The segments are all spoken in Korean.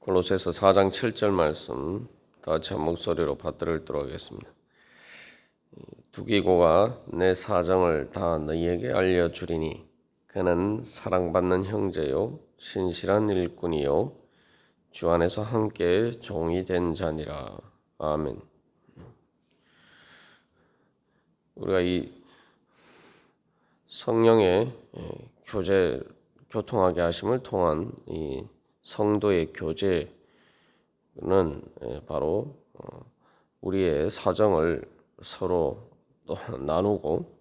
골로새서 4장 7절 말씀 다 같이 한 목소리로 받들도록 하겠습니다. 두기고가 내 사정을 다 너희에게 알려주리니 그는 사랑받는 형제요 신실한 일꾼이요 주 안에서 함께 종이 된 자니라. 아멘. 우리가 이 성령의 교통하게 하심을 통한 이 성도의 교제는 바로 우리의 사정을 서로 또 나누고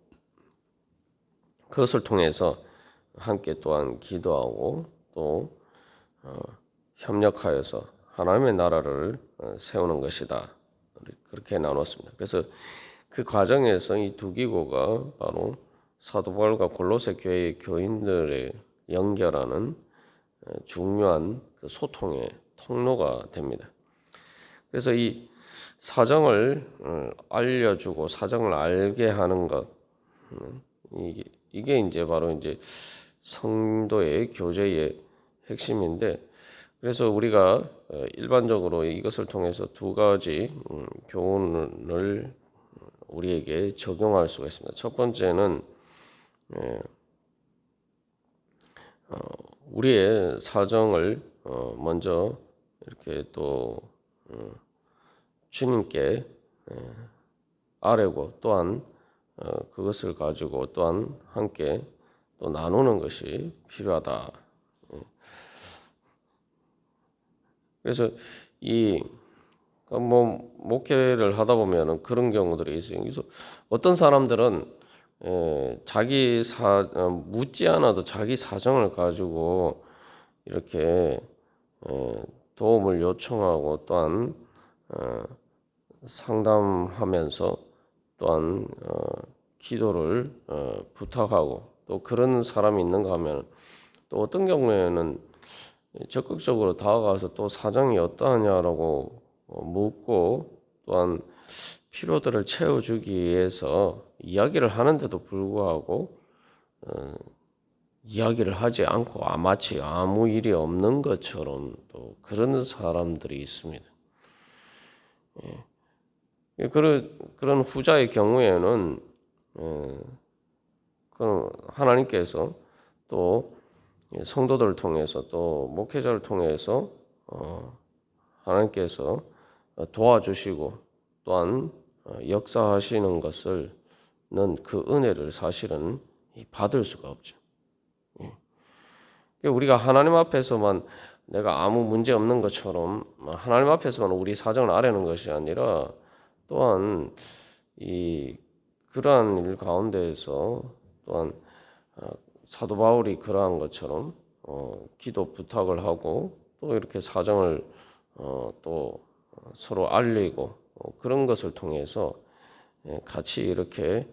그것을 통해서 함께 또한 기도하고 또 협력하여서 하나님의 나라를 세우는 것이다. 그렇게 나눴습니다. 그래서 그 과정에서 이 두기고가 바로 사도 바울과 골로새 교회의 교인들을 연결하는 중요한 그 소통의 통로가 됩니다. 그래서 이 사정을 알려주고 사정을 알게 하는 것, 이게 이제 바로 이제 성도의 교제의 핵심인데, 그래서 우리가 일반적으로 이것을 통해서 두 가지 교훈을 우리에게 적용할 수가 있습니다. 첫 번째는 우리의 사정을 먼저 이렇게 또 주님께 아뢰고 또한 그것을 가지고 또한 함께 또 나누는 것이 필요하다. 그래서 이 목회를 하다 보면은 그런 경우들이 있어요. 그래서 어떤 사람들은 자기 묻지 않아도 자기 사정을 가지고 이렇게 도움을 요청하고 또한 상담하면서 또한 기도를 부탁하고 또 그런 사람이 있는가 하면 또 어떤 경우에는 적극적으로 다가가서 또 사정이 어떠하냐라고 묻고 또한 필요들을 채워주기 위해서 이야기를 하는데도 불구하고 이야기를 하지 않고 마치 아무 일이 없는 것처럼 또 그런 사람들이 있습니다. 그런 후자의 경우에는 하나님께서 또 성도들을 통해서 또 목회자를 통해서 하나님께서 도와주시고 또한 역사하시는 것을는 그 은혜를 사실은 받을 수가 없죠. 우리가 하나님 앞에서만 내가 아무 문제 없는 것처럼 하나님 앞에서만 우리 사정을 아뢰는 것이 아니라 또한 그러한 일 가운데에서 또한 사도 바울이 그러한 것처럼 기도 부탁을 하고 또 이렇게 사정을 또 서로 알리고 그런 것을 통해서 같이 이렇게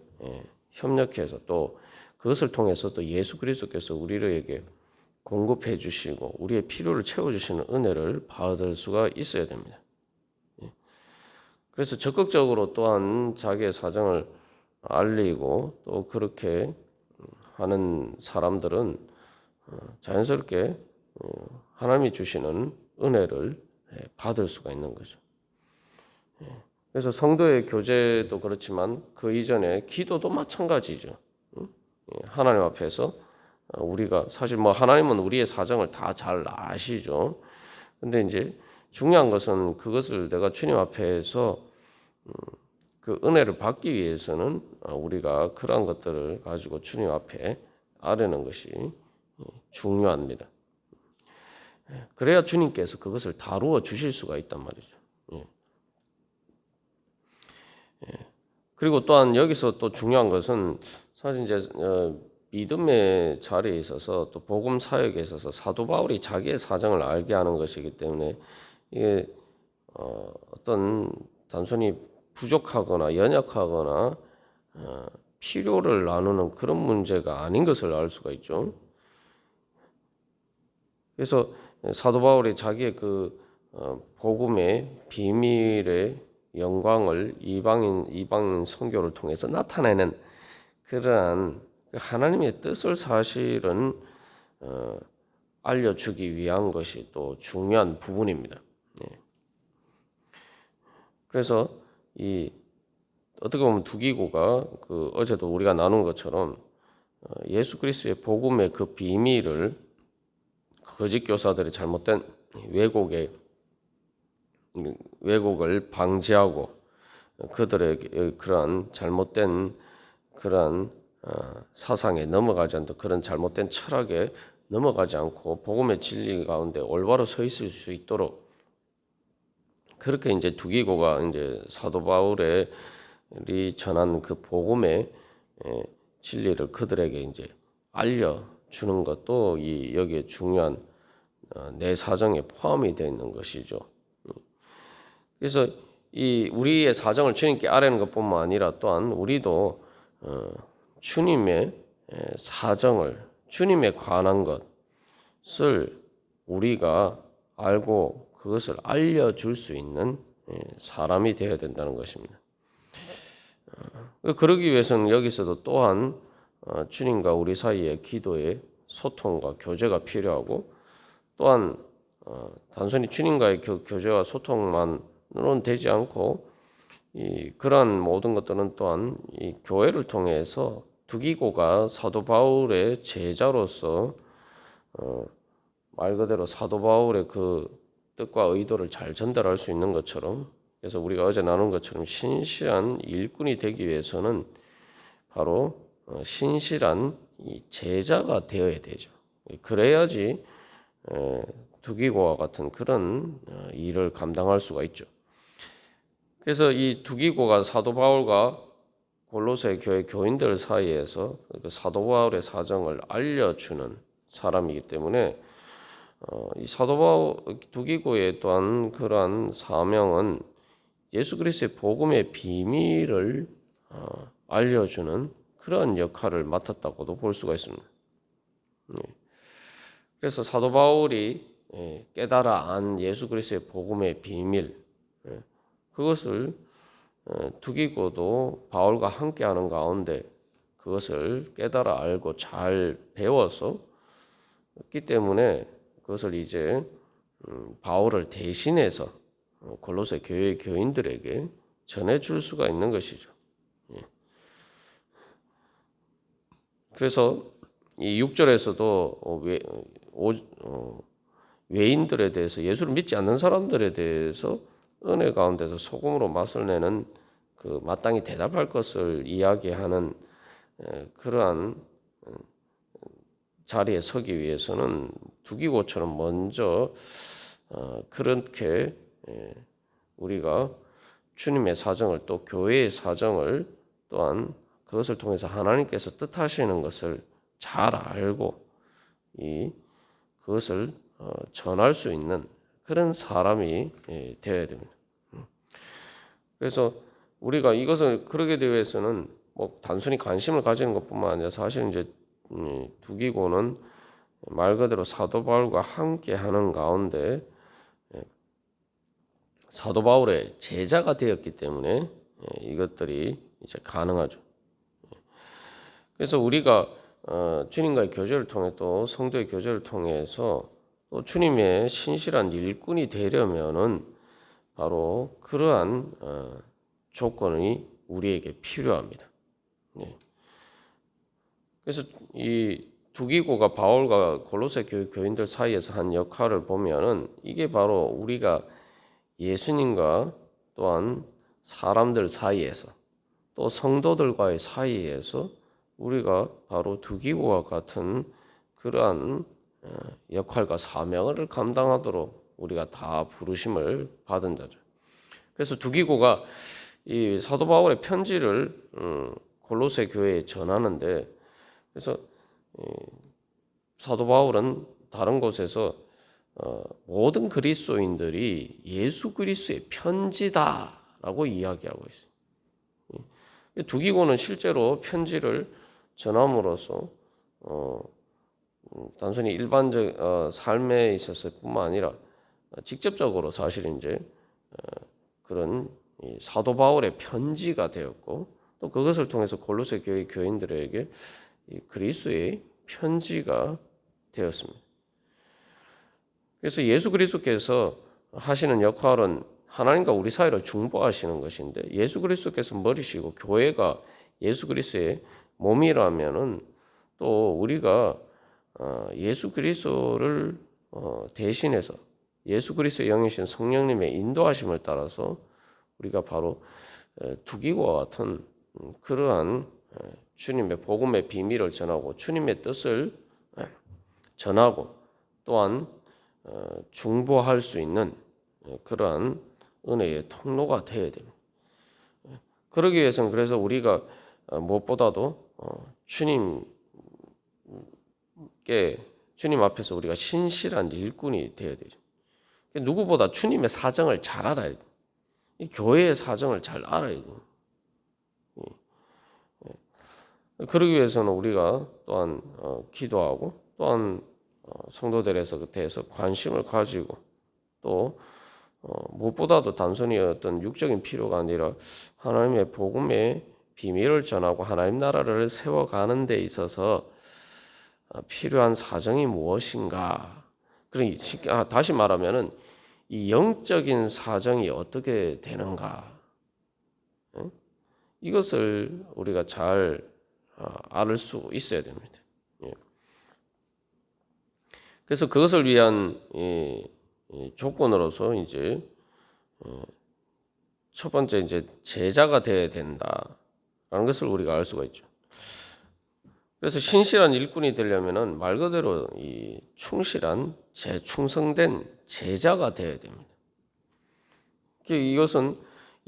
협력해서 또 그것을 통해서 또 예수 그리스도께서 우리에게 공급해 주시고 우리의 필요를 채워 주시는 은혜를 받을 수가 있어야 됩니다. 그래서 적극적으로 또한 자기의 사정을 알리고 또 그렇게 하는 사람들은 자연스럽게 하나님이 주시는 은혜를 받을 수가 있는 거죠. 그래서 성도의 교제도 그렇지만 그 이전에 기도도 마찬가지죠. 하나님 앞에서 우리가 사실 하나님은 우리의 사정을 다 잘 아시죠. 근데 이제 중요한 것은 그것을 내가 주님 앞에서 그 은혜를 받기 위해서는 우리가 그러한 것들을 가지고 주님 앞에 아뢰는 것이 중요합니다. 그래야 주님께서 그것을 다루어 주실 수가 있단 말이죠. 그리고 또한 여기서 또 중요한 것은 사실 이제 믿음의 자리에 있어서 또 복음 사역에 있어서 사도 바울이 자기의 사정을 알게 하는 것이기 때문에 이게 어떤 단순히 부족하거나 연약하거나 필요를 나누는 그런 문제가 아닌 것을 알 수가 있죠. 그래서 사도 바울이 자기의 그 복음의 비밀의 영광을 이방인 선교를 통해서 나타내는 그러한 하나님의 뜻을 사실은 알려주기 위한 것이 또 중요한 부분입니다. 그래서 이 어떻게 보면 두기고가 그 어제도 우리가 나눈 것처럼 예수 그리스도의 복음의 그 비밀을 거짓 교사들의 잘못된 왜곡을 방지하고 그들의 그러한 잘못된 그러한 사상에 넘어가지 않도록 그런 잘못된 철학에 넘어가지 않고 복음의 진리 가운데 올바로 서 있을 수 있도록 그렇게 이제 두기고가 이제 사도 바울의 전한 그 복음의 진리를 그들에게 이제 알려주는 것도 이 여기에 중요한 내 사정에 포함이 되어 있는 것이죠. 그래서 이 우리의 사정을 주님께 아뢰는 것뿐만 아니라 또한 우리도 주님의 사정을 주님에 관한 것을 우리가 알고 그것을 알려줄 수 있는 사람이 되어야 된다는 것입니다. 그러기 위해서는 여기서도 또한 주님과 우리 사이의 기도의 소통과 교제가 필요하고 또한 단순히 주님과의 교제와 소통만으로는 되지 않고 그러한 모든 것들은 또한 이 교회를 통해서 두기고가 사도 바울의 제자로서 말 그대로 사도 바울의 그 뜻과 의도를 잘 전달할 수 있는 것처럼 그래서 우리가 어제 나눈 것처럼 신실한 일꾼이 되기 위해서는 바로 신실한 이 제자가 되어야 되죠. 그래야지 두기고와 같은 그런 일을 감당할 수가 있죠. 그래서 이 두기고가 사도 바울과 골로새 교회 교인들 사이에서 그 사도 바울의 사정을 알려주는 사람이기 때문에 이 사도 바울 두기고의 또한 그러한 사명은 예수 그리스도의 복음의 비밀을 알려주는 그러한 역할을 맡았다고도 볼 수가 있습니다. 그래서 사도 바울이 깨달아 안 예수 그리스도의 복음의 비밀 그것을 두기고도 바울과 함께하는 가운데 그것을 깨달아 알고 잘 배워서 기 때문에 그것을 이제 바울을 대신해서 골로새 교회 교인들에게 전해줄 수가 있는 것이죠. 그래서 이 6절에서도 외인들에 대해서 예수를 믿지 않는 사람들에 대해서 은혜 가운데서 소금으로 맛을 내는 그 마땅히 대답할 것을 이야기하는 그러한 자리에 서기 위해서는 두기고처럼 먼저 그렇게 우리가 주님의 사정을 또 교회의 사정을 또한 그것을 통해서 하나님께서 뜻하시는 것을 잘 알고 그것을 전할 수 있는 그런 사람이 되어야 됩니다. 그래서 우리가 이것을 그러게 되기 위해서는 뭐 단순히 관심을 가지는 것뿐만 아니라 사실 이제 두기고는 말 그대로 사도 바울과 함께 하는 가운데 사도 바울의 제자가 되었기 때문에 이것들이 이제 가능하죠. 그래서 우리가 주님과의 교제를 통해 또 성도의 교제를 통해서 또 주님의 신실한 일꾼이 되려면은 바로 그러한 조건이 우리에게 필요합니다. 그래서 이 두기고가 바울과 골로새 교회 교인들 사이에서 한 역할을 보면은 이게 바로 우리가 예수님과 또한 사람들 사이에서 또 성도들과의 사이에서 우리가 바로 두기고와 같은 그러한 역할과 사명을 감당하도록 우리가 다 부르심을 받은 자죠. 그래서 두기고가 이 사도 바울의 편지를 골로새 교회에 전하는데 그래서 사도 바울은 다른 곳에서 모든 그리스도인들이 예수 그리스도의 편지다라고 이야기하고 있어요. 두기고는 실제로 편지를 전함으로써 단순히 일반적 삶에 있었을 뿐만 아니라 직접적으로 사실 이제 그런 사도 바울의 편지가 되었고 또 그것을 통해서 골로새 교회 교인들에게 그리스도의 편지가 되었습니다. 그래서 예수 그리스도께서 하시는 역할은 하나님과 우리 사이를 중보하시는 것인데, 예수 그리스도께서 머리시고 교회가 예수 그리스도의 몸이라면은 또 우리가 예수 그리스도를 대신해서 예수 그리스도의 영이신 성령님의 인도하심을 따라서 우리가 바로 두기고와 같은 그러한 주님의 복음의 비밀을 전하고 주님의 뜻을 전하고 또한 중보할 수 있는 그러한 은혜의 통로가 되어야 됩니다. 그러기 위해서는 그래서 우리가 무엇보다도 주님 앞에서 우리가 신실한 일꾼이 되어야 되죠. 누구보다 주님의 사정을 잘 알아야 돼요. 이 교회의 사정을 잘 알아야 돼요. 그러기 위해서는 우리가 또한 기도하고 또한 성도들에서 대해서 관심을 가지고 또 무엇보다도 단순히 어떤 육적인 필요가 아니라 하나님의 복음의 비밀을 전하고 하나님 나라를 세워가는 데 있어서 필요한 사정이 무엇인가. 다시 말하면은 이 영적인 사정이 어떻게 되는가. 이것을 우리가 잘 알 수 있어야 됩니다. 그래서 그것을 위한 조건으로서 이제 첫 번째 이제 제자가 되어야 된다라는 것을 우리가 알 수가 있죠. 그래서 신실한 일꾼이 되려면은 말 그대로 이 충실한 충성된 제자가 되어야 됩니다. 이것은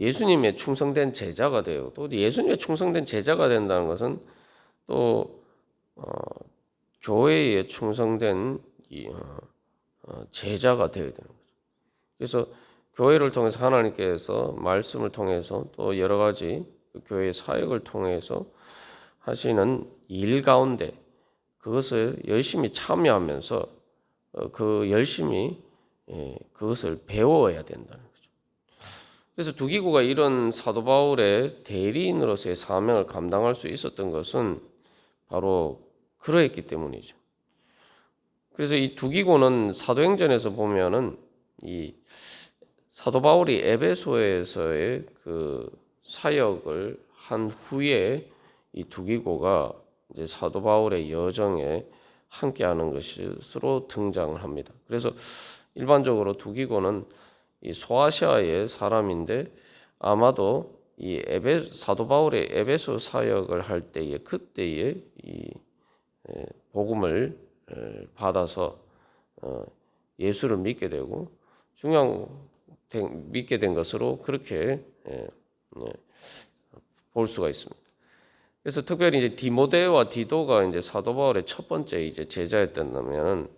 예수님의 충성된 제자가 되고 또 예수님의 충성된 제자가 된다는 것은 또 교회에 충성된 제자가 되어야 되는 거죠. 그래서 교회를 통해서 하나님께서 말씀을 통해서 또 여러 가지 교회의 사역을 통해서 하시는 일 가운데 그것을 열심히 참여하면서 그 열심히 그것을 배워야 된다는 거죠. 그래서 두기고가 이런 사도 바울의 대리인으로서의 사명을 감당할 수 있었던 것은 바로 그러했기 때문이죠. 그래서 이 두기고는 사도행전에서 보면은 이 사도 바울이 에베소에서의 그 사역을 한 후에 이 두기고가 이제 사도 바울의 여정에 함께하는 것으로 등장을 합니다. 그래서 일반적으로 두기고는 이 소아시아의 사람인데 아마도 이 사도 바울의 에베소 사역을 할 때에 그때에 이 복음을 받아서 예수를 믿게 되고 믿게 된 것으로 그렇게 볼 수가 있습니다. 그래서 특별히 이제 디모데와 디도가 이제 사도 바울의 첫 번째 이제 제자였다면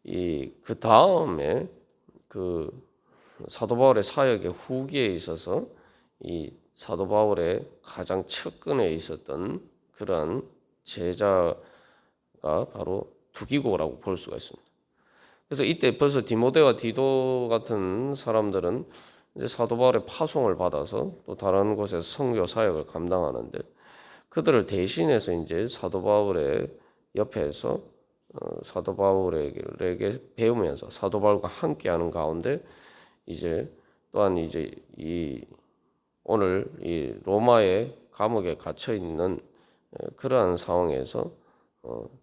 그 다음에 그 사도 바울의 사역의 후기에 있어서 이 사도 바울의 가장 측근에 있었던 그러한 제자가 바로 두기고라고 볼 수가 있습니다. 그래서 이때 벌써 디모데와 디도 같은 사람들은 이제 사도 바울의 파송을 받아서 또 다른 곳에서 선교 사역을 감당하는데 그들을 대신해서 이제 사도 바울의 옆에서 사도 바울에게 배우면서 사도 바울과 함께하는 가운데 이제 또한 이제 오늘 이 로마의 감옥에 갇혀 있는 그러한 상황에서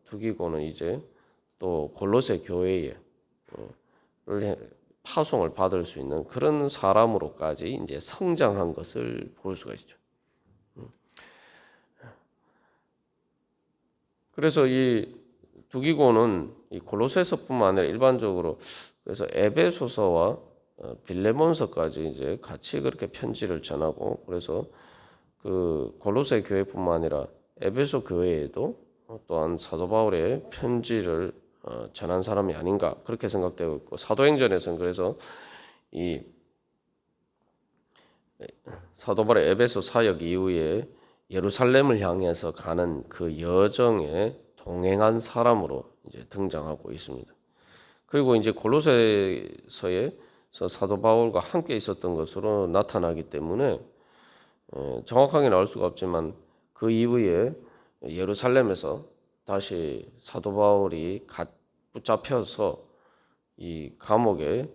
두기고는 이제 또 골로새 교회에 파송을 받을 수 있는 그런 사람으로까지 이제 성장한 것을 볼 수가 있죠. 그래서 이 두기고는 이 골로새서뿐만 아니라 일반적으로 그래서 에베소서와 빌레몬서까지 이제 같이 그렇게 편지를 전하고 그래서 그 골로새 교회뿐만 아니라 에베소 교회에도 또한 사도 바울의 편지를 전한 사람이 아닌가 그렇게 생각되고 있고 사도행전에서는 그래서 이 사도 바울의 에베소 사역 이후에 예루살렘을 향해서 가는 그 여정에 동행한 사람으로 이제 등장하고 있습니다. 그리고 이제 골로새서에 사도 바울과 함께 있었던 것으로 나타나기 때문에 정확하게는 알 수가 없지만 그 이후에 예루살렘에서 다시 사도 바울이 붙잡혀서 이 감옥에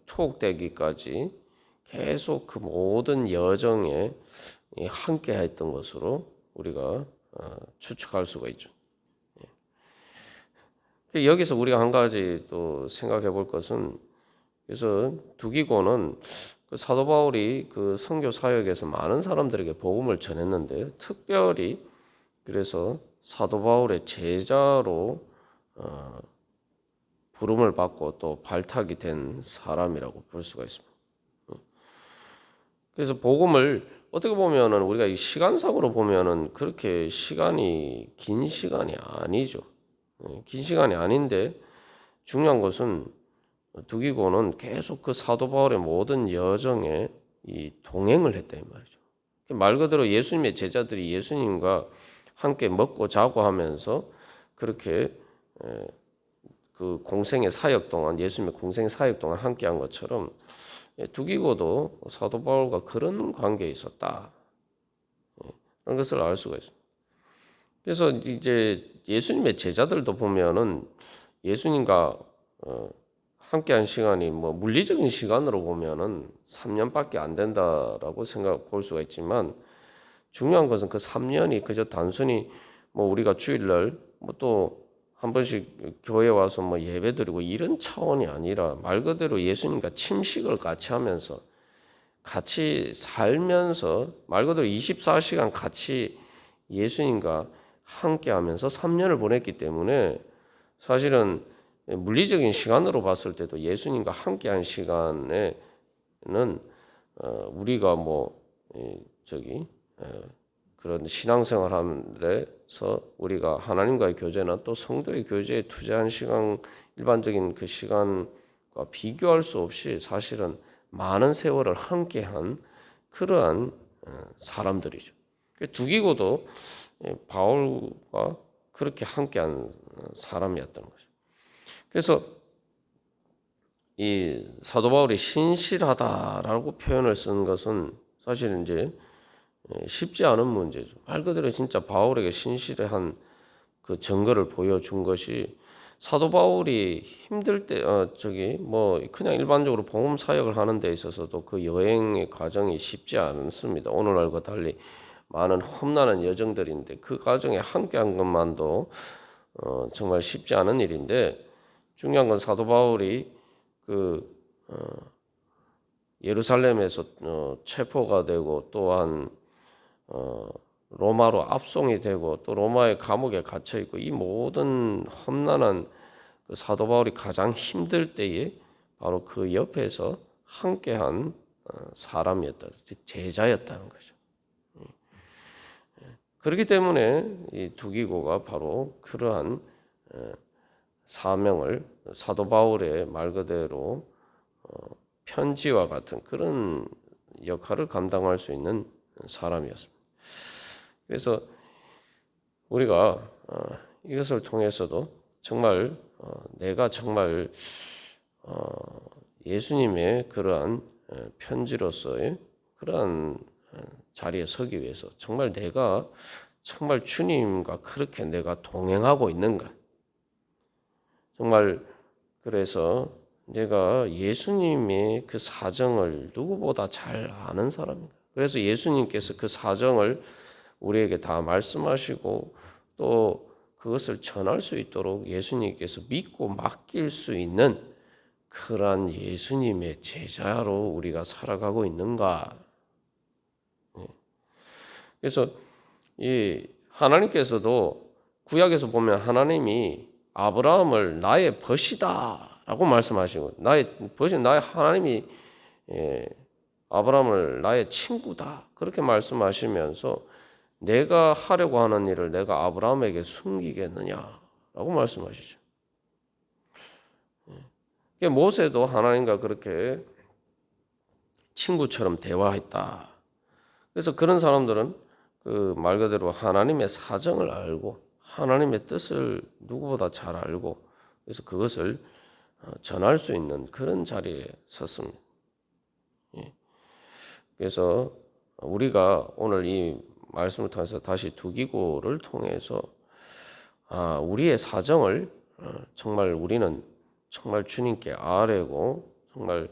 투옥되기까지 계속 그 모든 여정에 함께 했던 것으로 우리가 추측할 수가 있죠. 여기서 우리가 한 가지 또 생각해 볼 것은, 그래서 두기고는 그 사도 바울이 그 선교 사역에서 많은 사람들에게 복음을 전했는데, 특별히 그래서 사도 바울의 제자로 부름을 받고 또 발탁이 된 사람이라고 볼 수가 있습니다. 그래서 복음을 어떻게 보면은 우리가 이 시간상으로 보면은 그렇게 시간이 긴 시간이 아니죠. 긴 시간이 아닌데 중요한 것은 두기고는 계속 그 사도 바울의 모든 여정에 이 동행을 했다 이 말이죠. 말 그대로 예수님의 제자들이 예수님과 함께 먹고 자고 하면서 그렇게 그 공생의 사역 동안, 예수님의 공생 사역 동안 함께한 것처럼 두기고도 사도 바울과 그런 관계에 있었다, 그런 것을 알 수가 있습니다. 그래서 이제 예수님의 제자들도 보면은 예수님과 함께한 시간이 뭐 물리적인 시간으로 보면은 3년밖에 안 된다라고 볼 수가 있지만, 중요한 것은 그 3년이 그저 단순히 뭐 우리가 주일날 뭐 또 한 번씩 교회 와서 뭐 예배드리고 이런 차원이 아니라 말 그대로 예수님과 침식을 같이 하면서 같이 살면서 말 그대로 24시간 같이 예수님과 함께 하면서 3년을 보냈기 때문에, 사실은 물리적인 시간으로 봤을 때도 예수님과 함께한 시간에는 우리가 뭐 그런 신앙생활 하면서 우리가 하나님과의 교제나 또 성도의 교제에 투자한 시간, 일반적인 그 시간과 비교할 수 없이 사실은 많은 세월을 함께한 그러한 사람들이죠. 두기고도 바울과 그렇게 함께한 사람이었던 거죠. 그래서 이 사도 바울이 신실하다라고 표현을 쓴 것은 사실 이제 쉽지 않은 문제죠. 말 그대로 진짜 바울에게 신실한 그 증거를 보여준 것이, 사도 바울이 힘들 때 뭐 그냥 일반적으로 복음 사역을 하는 데 있어서도 그 여행의 과정이 쉽지 않습니다. 오늘날과 달리 많은 험난한 여정들인데 그 과정에 함께한 것만도 정말 쉽지 않은 일인데, 중요한 건 사도 바울이 그 예루살렘에서 체포가 되고 또한 로마로 압송이 되고 또 로마의 감옥에 갇혀 있고, 이 모든 험난한 그 사도 바울이 가장 힘들 때에 바로 그 옆에서 함께한 사람이었다, 제자였다는 거죠. 그렇기 때문에 이 두기고가 바로 그러한 사명을, 사도 바울의 말 그대로 편지와 같은 그런 역할을 감당할 수 있는 사람이었습니다. 그래서 우리가 이것을 통해서도 정말 내가 정말 예수님의 그러한 편지로서의 그러한 자리에 서기 위해서 정말 내가 정말 주님과 그렇게 내가 동행하고 있는가, 정말 그래서 내가 예수님의 그 사정을 누구보다 잘 아는 사람입니다. 그래서 예수님께서 그 사정을 우리에게 다 말씀하시고 또 그것을 전할 수 있도록 예수님께서 믿고 맡길 수 있는 그러한 예수님의 제자로 우리가 살아가고 있는가. 그래서 이 하나님께서도 구약에서 보면 하나님이 아브라함을 나의 벗이다라고 말씀하시고, 나의 벗이, 나의 하나님이 아브라함을 나의 친구다 그렇게 말씀하시면서 내가 하려고 하는 일을 내가 아브라함에게 숨기겠느냐라고 말씀하시죠. 모세도 하나님과 그렇게 친구처럼 대화했다. 그래서 그런 사람들은 그 말 그대로 하나님의 사정을 알고 하나님의 뜻을 누구보다 잘 알고, 그래서 그것을 전할 수 있는 그런 자리에 섰습니다. 그래서 우리가 오늘 이 말씀을 통해서 다시 두기고를 통해서 우리의 사정을 정말 우리는 정말 주님께 아뢰고 정말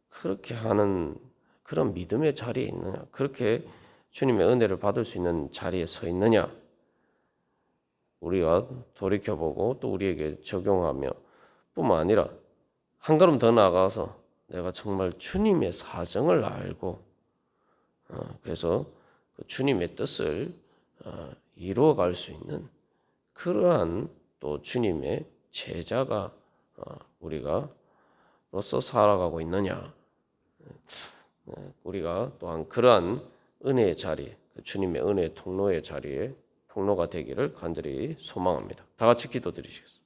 그렇게 하는 그런 믿음의 자리에 있느냐? 그렇게 주님의 은혜를 받을 수 있는 자리에 서 있느냐? 우리가 돌이켜보고 또 우리에게 적용하며 뿐만 아니라 한 걸음 더 나아가서 내가 정말 주님의 사정을 알고 그래서 그 주님의 뜻을 이루어갈 수 있는 그러한 또 주님의 제자가 우리가 로서 살아가고 있느냐. 우리가 또한 그러한 은혜의 자리, 주님의 은혜의 통로의 자리에 통로가 되기를 간절히 소망합니다. 다 같이 기도드리시겠습니다.